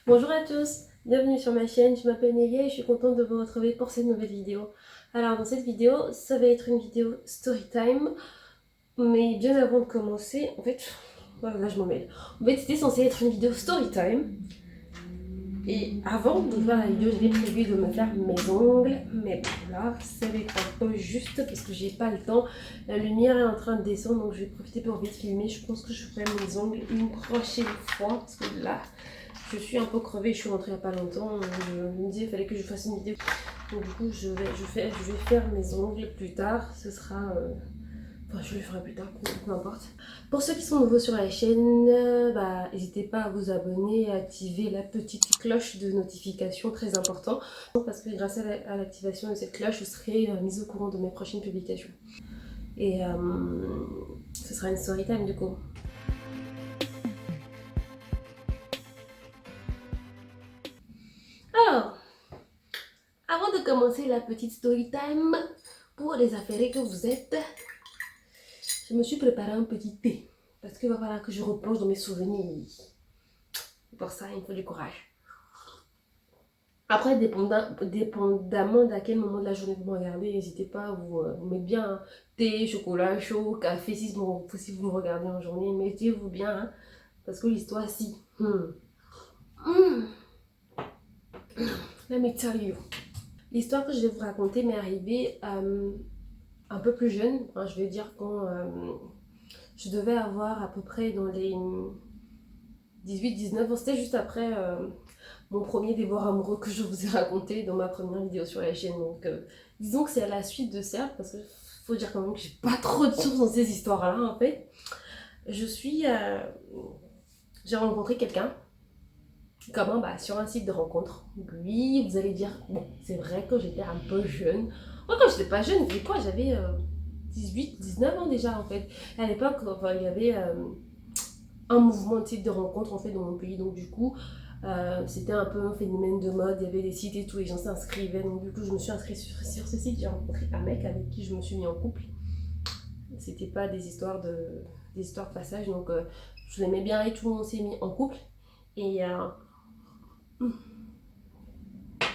Bonjour à tous, bienvenue sur ma chaîne, je m'appelle Nélia et je suis contente de vous retrouver pour cette nouvelle vidéo. Alors dans cette vidéo, ça va être une vidéo story time, mais bien avant de commencer, en fait, voilà, là je m'en mêle. En fait c'était censé être une vidéo story time, et avant de faire la vidéo, j'avais prévu de me faire mes ongles, mais bon, là ça va être un peu juste parce que j'ai pas le temps. La lumière est en train de descendre donc je vais profiter pour vite filmer. Je pense que je ferai mes ongles une prochaine fois parce que là je suis un peu crevée, je suis rentrée il n'y a pas longtemps. Je me disais qu'il fallait que je fasse une vidéo. Donc du coup je vais faire mes ongles plus tard. Ce sera... Enfin, je le ferai plus tard, peu importe. Pour ceux qui sont nouveaux sur la chaîne, n'hésitez pas à vous abonner et à activer la petite cloche de notification, très important. Parce que grâce à l'activation de cette cloche, vous serez mise au courant de mes prochaines publications. Et ce sera une story time du coup. Alors, avant de commencer la petite story time, pour les affairés que vous êtes, je me suis préparé un petit thé. Parce qu'il va falloir que je replonge dans mes souvenirs. Pour ça, il me faut du courage. Après, dépendamment d'à quel moment de la journée vous me regardez, n'hésitez pas à vous mettre bien hein, thé, chocolat chaud, café, si vous me regardez en journée, mettez-vous bien. Hein, parce que l'histoire, si. Let me tell you. L'histoire que je vais vous raconter m'est arrivée un peu plus jeune. Hein, je vais dire quand je devais avoir à peu près dans les 18-19 ans. C'était juste après mon premier déboire amoureux que je vous ai raconté dans ma première vidéo sur la chaîne. Donc, disons que c'est à la suite de ça, parce qu'il faut dire quand même que j'ai pas trop de sources dans ces histoires-là, en fait. J'ai rencontré quelqu'un, comment sur un site de rencontre. Oui, vous allez dire, bon, c'est vrai que j'étais un peu jeune. Moi, quand j'étais pas jeune, c'est quoi? J'avais 18-19 ans déjà, en fait. À l'époque, enfin, il y avait un mouvement de sites de rencontre, en fait, dans mon pays. Donc, du coup, c'était un peu un phénomène de mode, il y avait des sites et tout, les gens s'inscrivaient. Donc, du coup, je me suis inscrite sur ce site. J'ai rencontré un mec avec qui je me suis mis en couple. C'était pas des histoires de passage. Donc, je l'aimais bien et tout, on s'est mis en couple. Et,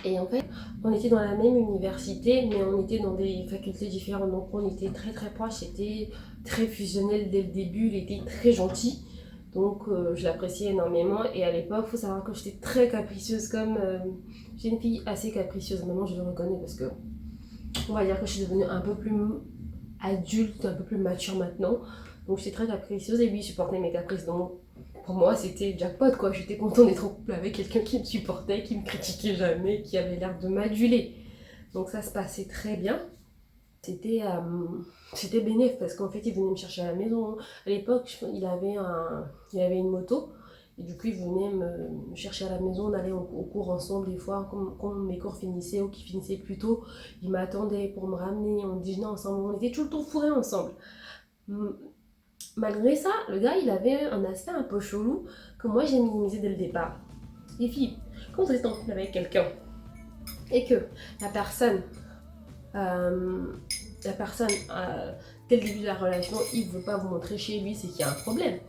et en fait, on était dans la même université, mais on était dans des facultés différentes. Donc, on était très très proches. C'était très fusionnel dès le début. Il était très gentil. Donc, je l'appréciais énormément. Et à l'époque, il faut savoir que j'étais très capricieuse. J'ai une fille assez capricieuse. Maintenant, je le reconnais parce que on va dire que je suis devenue un peu plus adulte, un peu plus mature maintenant. Donc, j'étais très capricieuse et lui, il supportait mes caprices. Donc, pour moi, c'était jackpot quoi. J'étais contente d'être en couple avec quelqu'un qui me supportait, qui me critiquait jamais, qui avait l'air de m'aduler. Donc, ça se passait très bien. C'était bénéfique parce qu'en fait il venait me chercher à la maison. À l'époque il avait une moto et du coup il venait me chercher à la maison. On allait au cours ensemble des fois quand mes cours finissaient ou qui finissaient plus tôt. Il m'attendait pour me ramener, on déjeunait ensemble, on était tout le temps fourrés ensemble. Malgré ça, le gars il avait un aspect un peu chelou que moi j'ai minimisé dès le départ. Les filles, quand vous êtes en couple avec quelqu'un et que la personne euh, dès le début de la relation, il ne veut pas vous montrer chez lui, c'est qu'il y a un problème.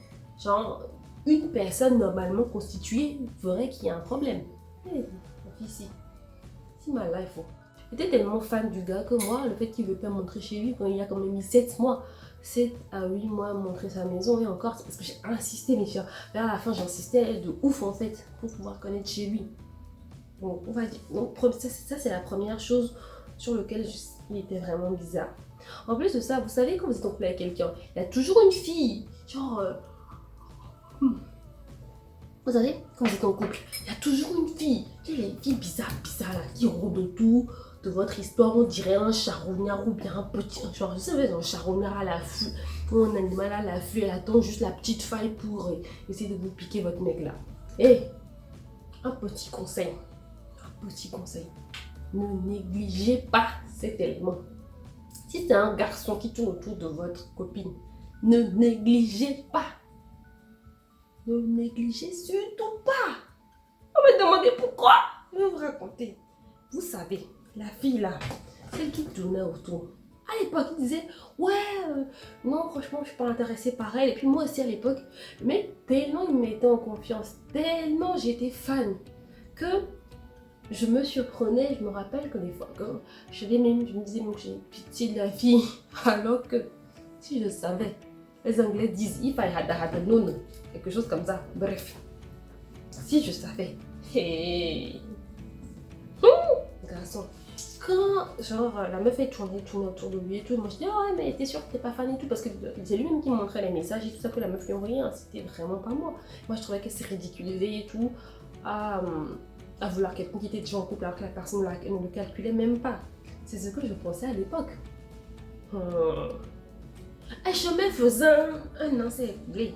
Genre, une personne normalement constituée ferait qu'il y a un problème. Hey, ma fille, si mal là, il faut. J'étais tellement fan du gars que moi, le fait qu'il ne veut pas montrer chez lui quand il a quand même mis 7 mois, 7 à 8 mois à montrer sa maison, et encore, c'est parce que j'ai insisté, mes filles. Vers la fin, j'insistais de ouf en fait, pour pouvoir connaître chez lui. Donc, on va dire, donc, ça c'est la première chose sur laquelle il était vraiment bizarre. En plus de ça, vous savez, quand vous êtes en couple avec quelqu'un, il y a toujours une fille. Genre, vous savez, quand vous êtes en couple, il y a toujours une fille. Tu sais, les filles bizarres là, qui rôdent autour de votre histoire. On dirait un charognard ou bien un petit. Genre, vous savez, un charognard à l'affût, ou un animal à l'affût. Elle attend juste la petite faille pour essayer de vous piquer votre mec là. Et un petit conseil. Un petit conseil. Ne négligez pas cet élément. Si c'est un garçon qui tourne autour de votre copine, ne négligez pas. Ne négligez surtout pas. On va me demander pourquoi. Je vais vous raconter. Vous savez, la fille là, celle qui tournait autour. À l'époque, il disait ouais, non, franchement, je suis pas intéressée par elle. Et puis moi aussi à l'époque, mais tellement il me mettait en confiance, tellement j'étais fan que je me surprenais. Je me rappelle que des fois, quand je me disais même que j'ai pitié de la fille, alors que si je savais, les Anglais disent if I had known, quelque chose comme ça. Bref, si je savais, hey, garçon. Quand, genre, la meuf est tournée autour de lui et tout, moi je dis, oh ouais, mais t'es sûr que t'es pas fan et tout, parce que c'est lui-même qui me montrait les messages et tout ça que la meuf lui envoyait, hein, c'était vraiment pas moi. Moi je trouvais qu'elle s'est ridiculisée et tout, à vouloir quelqu'un qui était déjà en couple alors que la personne ne le calculait même pas. C'est ce que je pensais à l'époque. Un chemin faisant, un an s'est écoulé.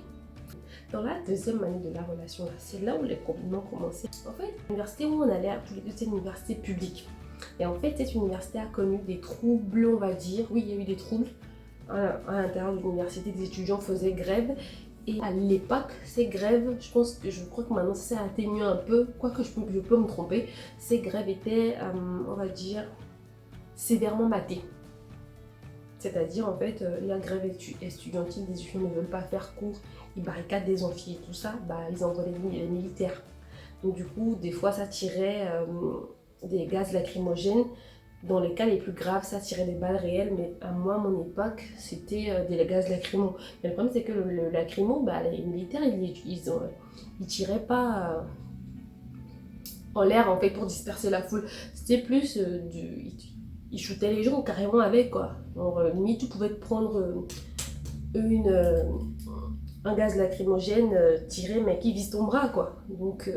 Dans la deuxième année de la relation, c'est là où les problèmes ont commencé. En fait, l'université où on allait tous les deux, c'est une université publique. Et en fait, cette université a connu des troubles, on va dire. Oui, il y a eu des troubles à l'intérieur de l'université. Des étudiants faisaient grève. Et à l'époque, ces grèves, je crois que maintenant ça s'est atténué un peu, quoique je peux me tromper. Ces grèves étaient, on va dire, sévèrement matées. C'est-à-dire, en fait, la grève estudiantine, des étudiants ne veulent pas faire cours, ils barricadent des amphis et tout ça, bah, ils envoient les militaires. Donc du coup, des fois, ça tirait des gaz lacrymogènes. Dans les cas les plus graves, ça tirait des balles réelles, mais à moi, à mon époque, c'était des gaz lacrymaux. Mais le problème, c'est que le lacrymo, bah, les militaires, ils tiraient pas en l'air, en fait, pour disperser la foule. C'était plus ils shootaient les gens carrément avec, quoi. Alors, limite, tu pouvais te prendre un gaz lacrymogène tiré, mais qui vise ton bras, quoi. Donc,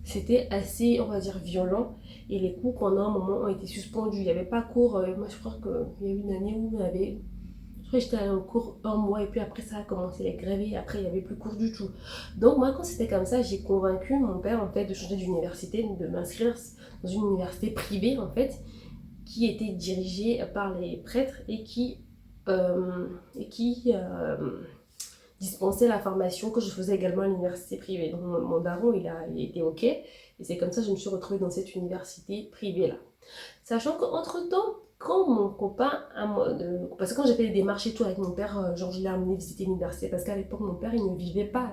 c'était assez, on va dire, violent. Et les cours, pendant un moment, ont été suspendus. Il n'y avait pas cours. Moi, je crois qu'il y a eu une année où je crois que j'étais allée en cours un mois, et puis après, ça a commencé les grèves, et après, il n'y avait plus cours du tout. Donc, moi, quand c'était comme ça, j'ai convaincu mon père, en fait, de changer d'université, de m'inscrire dans une université privée, en fait, qui était dirigée par les prêtres et qui dispensait la formation que je faisais également à l'université privée. Donc mon daron, il était OK. Et c'est comme ça que je me suis retrouvée dans cette université privée-là. Sachant qu'entre-temps, quand mon copain, parce que quand j'ai fait les démarches et tout avec mon père, genre je l'ai amené visiter l'université, parce qu'à l'époque, mon père, il ne vivait pas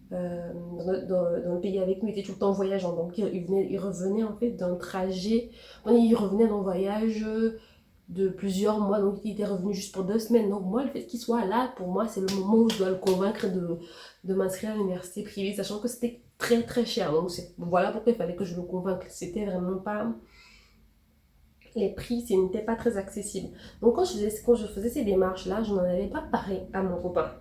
dans le pays avec nous, il était tout le temps en voyage, donc il revenait en fait d'un trajet, il revenait d'un voyage de plusieurs mois, donc il était revenu juste pour 2 semaines. Donc moi, le fait qu'il soit là, pour moi, c'est le moment où je dois le convaincre de m'inscrire à l'université privée, sachant que c'était très très cher. Donc voilà pourquoi il fallait que je le convainque. C'était vraiment pas... Les prix, ce n'était pas très accessible. Donc quand je faisais ces démarches-là, je n'en avais pas parlé à mon copain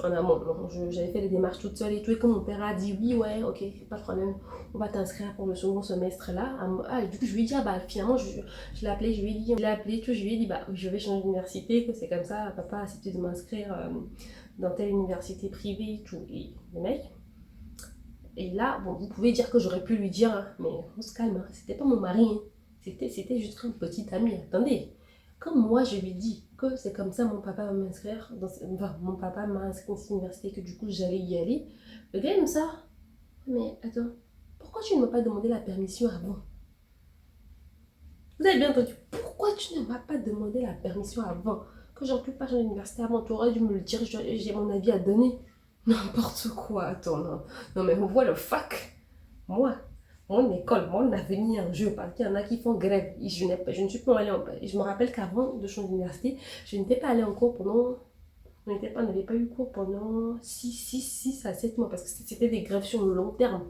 en amont. J'avais fait les démarches toute seule et tout, et quand mon père a dit oui, ouais, ok, pas de problème, on va t'inscrire pour le second semestre là. Et du coup, je lui ai dit, ah bah finalement, je l'ai appelé, je lui ai dit, bah je vais changer d'université, que c'est comme ça, papa a accepté de m'inscrire dans telle université privée et tout. Et le mec, et là, bon, vous pouvez dire que j'aurais pu lui dire, hein, mais on se calme, hein, c'était pas mon mari, hein. C'était juste un petit ami, attendez. Comme moi, je lui dis que c'est comme ça, mon papa va m'inscrire, mon papa m'a inscrit dans cette université, que du coup, j'allais y aller. Le gars, aime ça. Mais attends, pourquoi tu ne m'as pas demandé la permission avant? Vous avez bien entendu, pourquoi tu ne m'as pas demandé la permission avant? Que j'en peux pas changer d'université avant, tu aurais dû me le dire, j'ai mon avis à donner. N'importe quoi, attends, non. Non, mais on voit le fac. Moi, mon école, mon avenir, je parle qu'il y en a qui font grève. Je ne suis pas allée en... Je me rappelle qu'avant de changer d'université, je n'étais pas allée en cours pendant... On n'avait pas eu cours pendant 6 à 7 mois parce que c'était des grèves sur le long terme.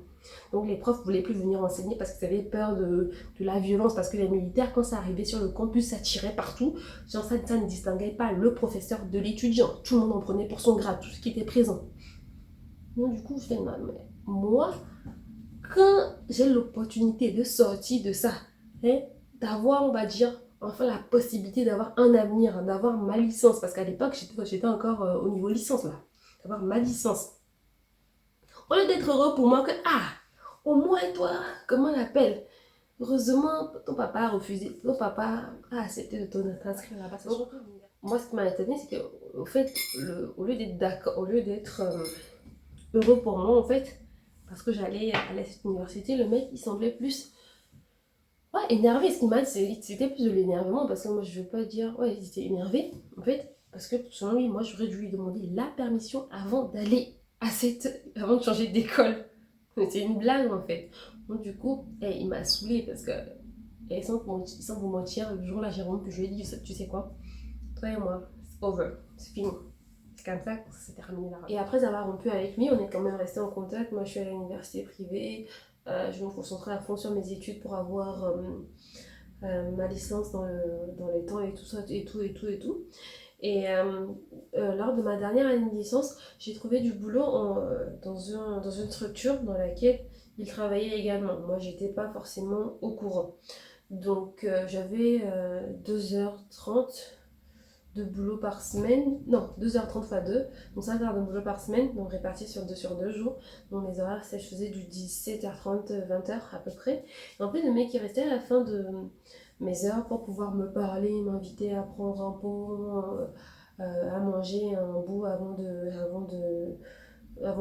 Donc les profs ne voulaient plus venir enseigner parce qu'ils avaient peur de la violence, parce que les militaires, quand ça arrivait sur le campus, ça tirait partout. Genre ça ne distinguait pas le professeur de l'étudiant. Tout le monde en prenait pour son grade, tout ce qui était présent. Donc du coup, je fais, non, mais moi, quand j'ai l'opportunité de sortir de ça, hein, d'avoir, on va dire, enfin la possibilité d'avoir un avenir, d'avoir ma licence, parce qu'à l'époque, j'étais encore au niveau licence, là, d'avoir ma licence. Au lieu d'être heureux pour moi que, au moins toi, comment on l'appelle? Heureusement, ton papa a refusé, ton papa a accepté de t'inscrire là-bas. Moi, ce qui m'a étonné, c'est que, au fait, au lieu d'être d'accord, au lieu d'être heureux pour moi, en fait, parce que j'allais à cette université, le mec, il semblait plus Ouais, énervé, ce qu'il m'a dit, c'était plus de l'énervement parce que moi je veux pas dire, ouais, il était énervé en fait, parce que selon lui, moi j'aurais dû lui demander la permission avant d'aller avant de changer d'école. C'est une blague en fait. Donc du coup, il m'a saoulé parce que, sans vous mentir, le jour-là, Jérôme, que je lui ai dit, tu sais quoi, toi et moi, c'est over, c'est fini. C'est comme ça que ça s'est terminé là. Et après avoir rompu avec lui, on est quand même resté en contact. Moi, je suis à l'université privée. Je me concentrais à fond sur mes études pour avoir ma licence dans les temps et tout ça, et tout, et tout, et tout. Et lors de ma dernière année de licence, j'ai trouvé du boulot dans une structure dans laquelle il travaillait également. Moi, j'étais pas forcément au courant. Donc, j'avais 2h30 de boulot par semaine, non, 2h30 fois 2, donc 5 heures de boulot par semaine, donc répartis sur 2 jours. Donc mes horaires, ça je faisais du 17h30, 20h à peu près. Et en fait, le mec il restait à la fin de mes heures pour pouvoir me parler, m'inviter à prendre un pot, à manger un bout avant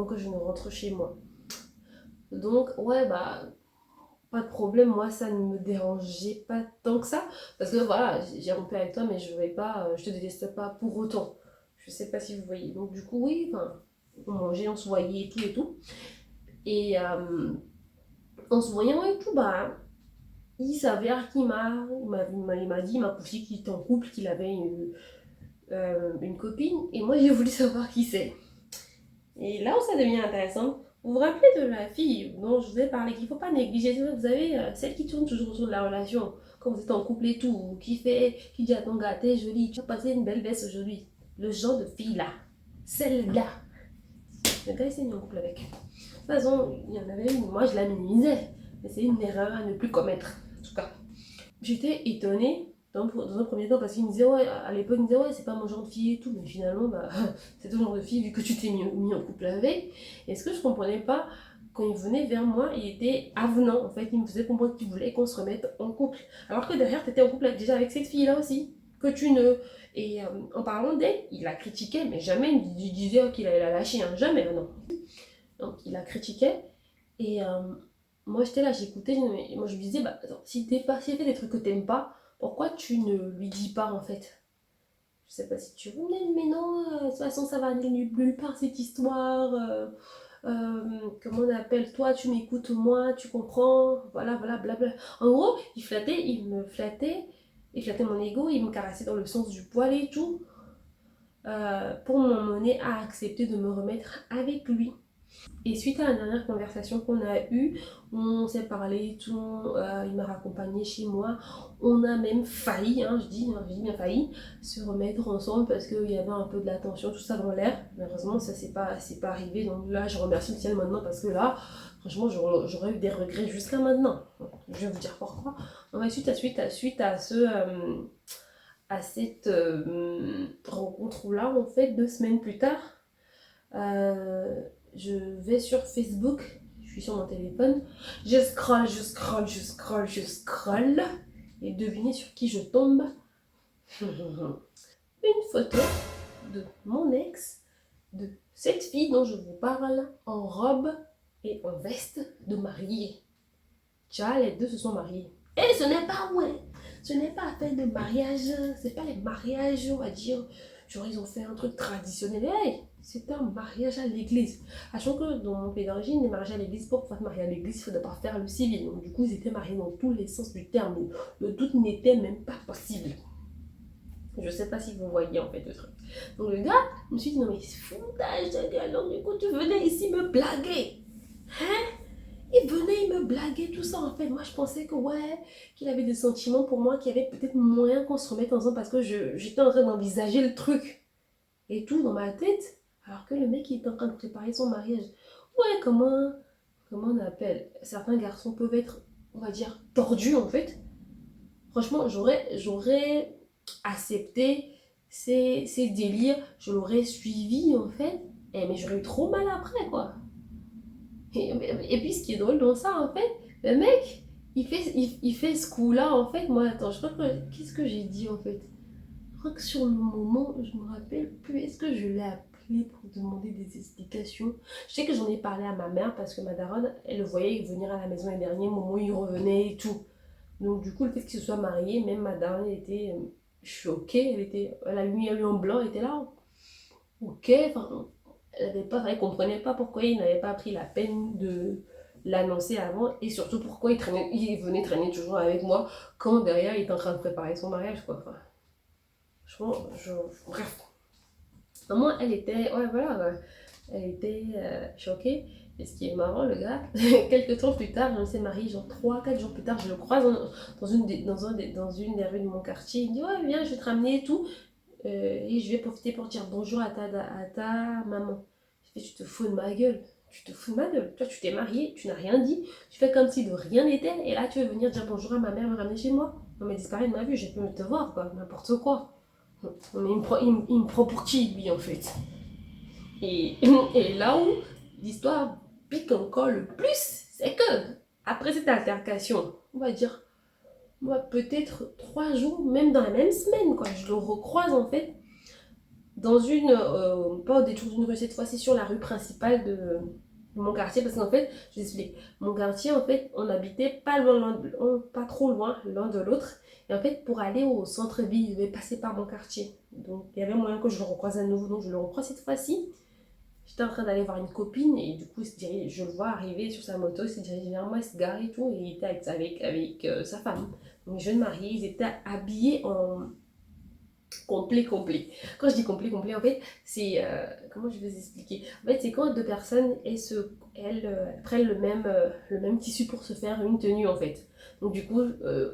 que je ne rentre chez moi. Donc, ouais, bah, pas de problème, moi ça ne me dérangeait pas tant que ça. Parce que voilà, j'ai rompu avec toi, mais je te déteste pas pour autant. Je sais pas si vous voyez. Donc du coup, oui, enfin, on mangeait, on se voyait et tout et tout. Et en se voyant et tout, bah, il s'avère il m'a dit, il m'a confié qu'il était en couple, qu'il avait une copine. Et moi j'ai voulu savoir qui c'est. Et là où ça devient intéressant, vous vous rappelez de la fille dont je vous ai parlé, qu'il ne faut pas négliger, vous avez celle qui tourne toujours autour de la relation, quand vous êtes en couple et tout, qui dit à ton gars, t'es jolie, tu as passé une belle baisse aujourd'hui. Le genre de fille là, celle-là, le gars il s'est mis en couple avec. De toute façon, il y en avait une, moi je la minimisais, mais c'est une erreur à ne plus commettre, en tout cas. J'étais étonnée dans un premier temps parce qu'il me disait, ouais, à l'époque, il me disait, ouais, c'est pas mon genre de fille et tout, mais finalement, bah, c'est ton genre de fille vu que tu t'es mis en couple avec. Et ce que je comprenais pas, quand il venait vers moi, il était avenant en fait, il me faisait comprendre qu'il voulait qu'on se remette en couple. Alors que derrière, tu étais en couple déjà avec cette fille-là aussi, que tu ne. Et en parlant d'elle, il la critiquait, mais jamais il disait qu'il allait la lâcher, hein, jamais, non. Donc il la critiquait, et moi j'étais là, j'écoutais, moi je me disais, bah attends, si elle fait des trucs que t'aimes pas, pourquoi tu ne lui dis pas en fait? Je sais pas si tu veux, mais non, de toute façon ça va aller nulle part cette histoire. Comment on appelle, toi tu m'écoutes moi, tu comprends, voilà, voilà, blabla. En gros, il flattait mon ego, il me caressait dans le sens du poil et tout, pour m'emmener à accepter de me remettre avec lui. Et suite à la dernière conversation qu'on a eue, on s'est parlé et tout, il m'a raccompagné chez moi, on a même failli, hein, je dis bien failli, se remettre ensemble parce qu'il y avait un peu de la tension, tout ça dans l'air. Malheureusement, ça c'est pas arrivé, donc là je remercie le ciel maintenant parce que là, franchement, j'aurais eu des regrets jusqu'à maintenant. Je vais vous dire pourquoi. Donc, à cette rencontre-là, en fait, 2 semaines plus tard, euh, je vais sur Facebook, je suis sur mon téléphone, je scroll, et devinez sur qui je tombe. Une photo de mon ex, de cette fille dont je vous parle, en robe et en veste de mariée. Tiens, les deux se sont mariés. Et ce n'est pas ouais, ce n'est pas affaire de mariage, c'est pas les mariages, on va dire, genre ils ont fait un truc traditionnel. Hey, c'est un mariage à l'église. Sachant que dans mon pays d'origine, les mariages à l'église, pour pouvoir se marier à l'église, il faut d'abord faire le civil. Donc du coup, ils étaient mariés dans tous les sens du terme. Le doute n'était même pas possible. Je sais pas si vous voyez en fait le truc. Donc le gars, je me suis dit, non mais c'est foutage, alors du coup tu venais ici me blaguer. Hein? Il venait, il me blaguait, tout ça en fait. Moi je pensais que ouais, qu'il avait des sentiments pour moi, qu'il y avait peut-être moyen qu'on se remette ensemble parce que j'étais en train d'envisager le truc. Et tout dans ma tête. Alors que le mec il était en train de préparer son mariage. Ouais, comment on appelle? Certains garçons peuvent être, on va dire, tordus en fait. Franchement, j'aurais accepté ces délires, je l'aurais suivi en fait. Mais j'aurais eu trop mal après quoi. Et puis ce qui est drôle dans ça, en fait, le mec, il fait ce coup-là, en fait. Moi, attends, je crois que. Qu'est-ce que j'ai dit, en fait? Je crois que sur le moment, je me rappelle plus. Est-ce que je l'ai appelé pour demander des explications? Je sais que j'en ai parlé à ma mère parce que ma daronne, elle le voyait venir à la maison les derniers moments où il revenait et tout. Donc du coup, le fait qu'il se soit marié, même madame, elle était choquée, elle a mis un blanc, elle était là, ok, enfin, elle comprenait pas pourquoi il n'avait pas pris la peine de l'annoncer avant et surtout pourquoi il venait traîner toujours avec moi quand derrière il était en train de préparer son mariage, quoi. Enfin, franchement, bref. Maman, elle était, ouais, voilà, ouais, elle était choquée. Et ce qui est marrant, le gars, quelques temps plus tard, on s'est marié, genre 3 4 jours plus tard, je le croise dans une des rues de mon quartier. Il me dit, ouais, viens, je vais te ramener et tout. Et je vais profiter pour dire bonjour à ta maman. Je fais, tu te fous de ma gueule. Tu te fous de ma gueule. Toi, tu t'es marié, tu n'as rien dit. Tu fais comme si de rien n'était. Et là, tu veux venir dire bonjour à ma mère, me ramener chez moi. Non, mais disparaît de ma vue, j'ai pu te voir, quoi. N'importe quoi. Non, mais il me prend pour qui, lui, en fait. Et, et là où l'histoire pique encore le plus, c'est que, après cette altercation, on va dire, moi, peut-être 3 jours, même dans la même semaine, quoi. Je le recroise, en fait, dans pas au détour d'une rue, cette fois-ci sur la rue principale de mon quartier, parce qu'en fait, je vous explique, mon quartier, en fait, on habitait pas trop loin l'un de l'autre, et en fait, pour aller au centre-ville, il devait passer par mon quartier, donc il y avait moyen que je le recroise à nouveau, donc je le recroise cette fois-ci. J'étais en train d'aller voir une copine, et du coup, je le vois arriver sur sa moto, il se dirige vers moi, il se gare et tout, et il était avec sa femme, donc jeune marié, ils étaient habillés en complet. Quand je dis complet, en fait, c'est. Comment je vais vous expliquer? En fait, c'est quand deux personnes prennent le même tissu pour se faire une tenue, en fait. Donc, du coup,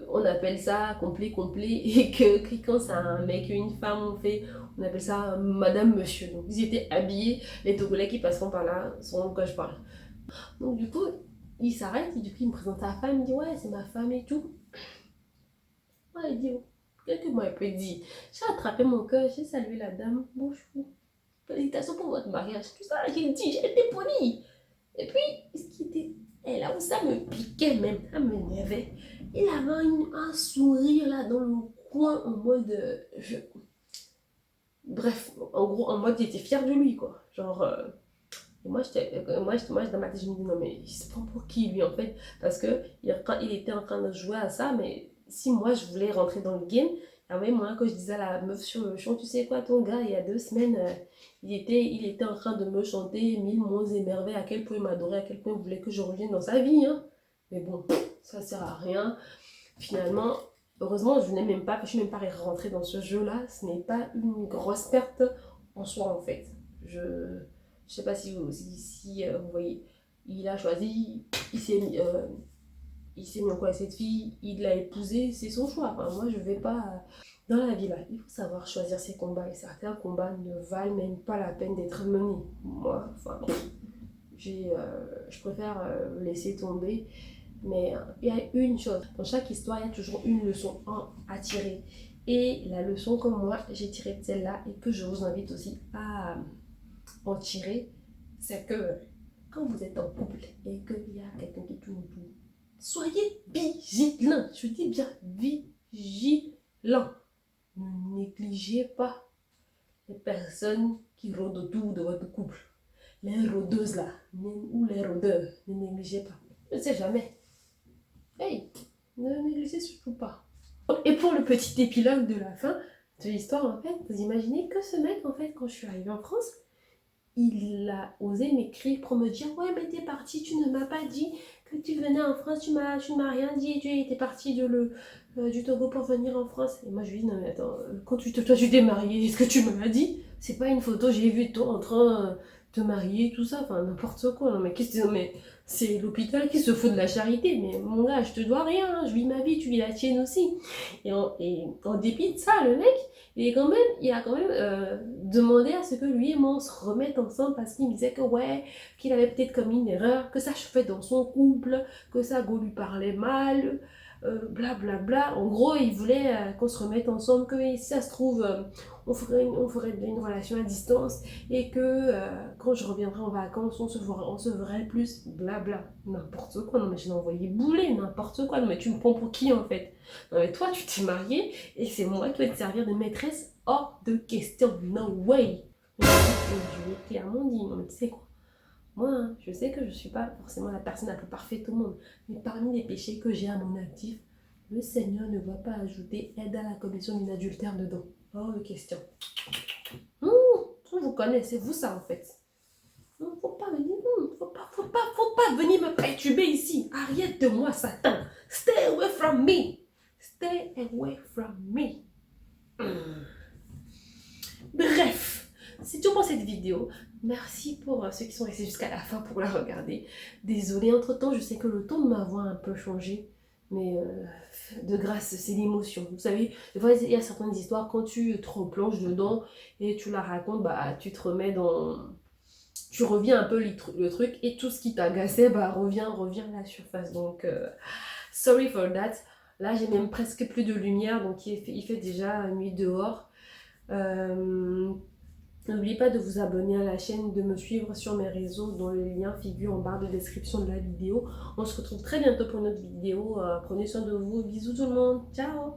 on appelle ça complet. Et que quand c'est un mec et une femme, on appelle ça madame, monsieur. Donc, ils étaient habillés, les Togolais qui passeront par là sauront de quoi je parle. Donc, du coup, il s'arrête, et du coup, il me présente sa femme, il me dit, ouais, c'est ma femme et tout. Ouais, il dit, oh, quelques mois, il peut dire. J'ai attrapé mon cœur, j'ai salué la dame. Bonjour, félicitations pour votre mariage. Tout ça, j'ai dit, j'ai été polie. Et puis, ce qui était. Et là où ça me piquait même, ça m'énervait. Il avait un sourire là dans le coin en mode. Bref, en gros, en mode, il était fier de lui, quoi. Genre. Et moi, dans ma tête, je me dis, non, mais il se prend pour qui, lui, en fait? Parce que il était en train de jouer à ça, mais si moi, je voulais rentrer dans le game, il y avait moyen que je disais à la meuf sur le champ, tu sais quoi, ton gars, il y a 2 semaines, il était en train de me chanter mille mots et merveilles, à quel point il m'adorait, à quel point il voulait que je revienne dans sa vie, hein. Mais bon, ça sert à rien. Finalement, heureusement, je suis même pas rentrée dans ce jeu-là. Ce n'est pas une grosse perte en soi, en fait. Je sais pas si vous voyez, il a choisi, il s'est mis en quoi avec cette fille, il l'a épousée, c'est son choix. Enfin, moi, je vais pas dans la vie là. Il faut savoir choisir ses combats et certains combats ne valent même pas la peine d'être menés. Moi, enfin, je préfère laisser tomber. Mais il y a une chose, dans chaque histoire, il y a toujours une leçon à tirer. Et la leçon que moi, j'ai tirée de celle-là et que je vous invite aussi à en tirer, c'est que quand vous êtes en couple et qu'il y a quelqu'un qui tourne autour, soyez vigilants. Je dis bien vigilants. Ne négligez pas les personnes qui rôdent autour de votre couple. Les rôdeuses là, ou les rôdeurs, ne négligez pas. Je ne sais jamais. Hey, ne négligez surtout pas. Et pour le petit épilogue de la fin de l'histoire, en fait, vous imaginez que ce mec, en fait, quand je suis arrivée en France, il a osé m'écrire pour me dire, ouais, mais t'es partie, tu ne m'as pas dit que tu venais en France, tu ne m'as rien dit, tu étais partie du Togo pour venir en France. Et moi, je lui dis, non, mais attends, quand toi, tu t'es mariée, est-ce que tu me l'as dit? C'est pas une photo, j'ai vu toi en train de te marier, tout ça, enfin, n'importe quoi. Non, mais qu'est-ce que mais c'est l'hôpital qui se fout de la charité. Mais mon gars, je te dois rien, hein, je vis ma vie, tu vis la tienne aussi. Et en dépit de ça, le mec, il a quand même demandé à ce que lui et moi on se remette ensemble parce qu'il me disait que ouais, qu'il avait peut-être commis une erreur, que ça je fais dans son couple, que ça go lui parlait mal, blablabla. Bla bla. En gros, il voulait qu'on se remette ensemble, que si ça se trouve, on ferait une relation à distance et que quand je reviendrai en vacances, on se verrait plus, blabla. N'importe quoi, non mais je l'ai envoyé bouler, n'importe quoi, non mais tu me prends pour qui en fait? Non mais toi, tu t'es mariée et c'est moi qui vais te servir de maîtresse, hors de question, no way. Je lui ai clairement dit, non mais tu sais quoi? Moi, hein, je sais que je ne suis pas forcément la personne la plus parfaite au monde, mais parmi les péchés que j'ai à mon actif, Le Seigneur ne va pas ajouter aide à la commission d'une adultère dedans. Hors de question. Vous connaissez, vous ça en fait. Non, faut pas venir, faut pas venir me perturber ici. Arrête de moi, Satan. Stay away from me. Stay away from me. Bref, c'est tout pour cette vidéo. Merci pour ceux qui sont restés jusqu'à la fin pour la regarder. Désolée, entre-temps, je sais que le ton de ma voix a un peu changé. Mais de grâce, c'est l'émotion. Vous savez, des fois, il y a certaines histoires, quand tu te replonges dedans et tu la racontes, bah, tu te remets dans... Tu reviens un peu le truc et tout ce qui t'agaçait, bah, revient à la surface. Donc, sorry for that. Là, j'ai même presque plus de lumière, donc il fait déjà nuit dehors. N'oubliez pas de vous abonner à la chaîne, de me suivre sur mes réseaux dont le lien figure en barre de description de la vidéo. On se retrouve très bientôt pour une autre vidéo. Prenez soin de vous. Bisous tout le monde. Ciao.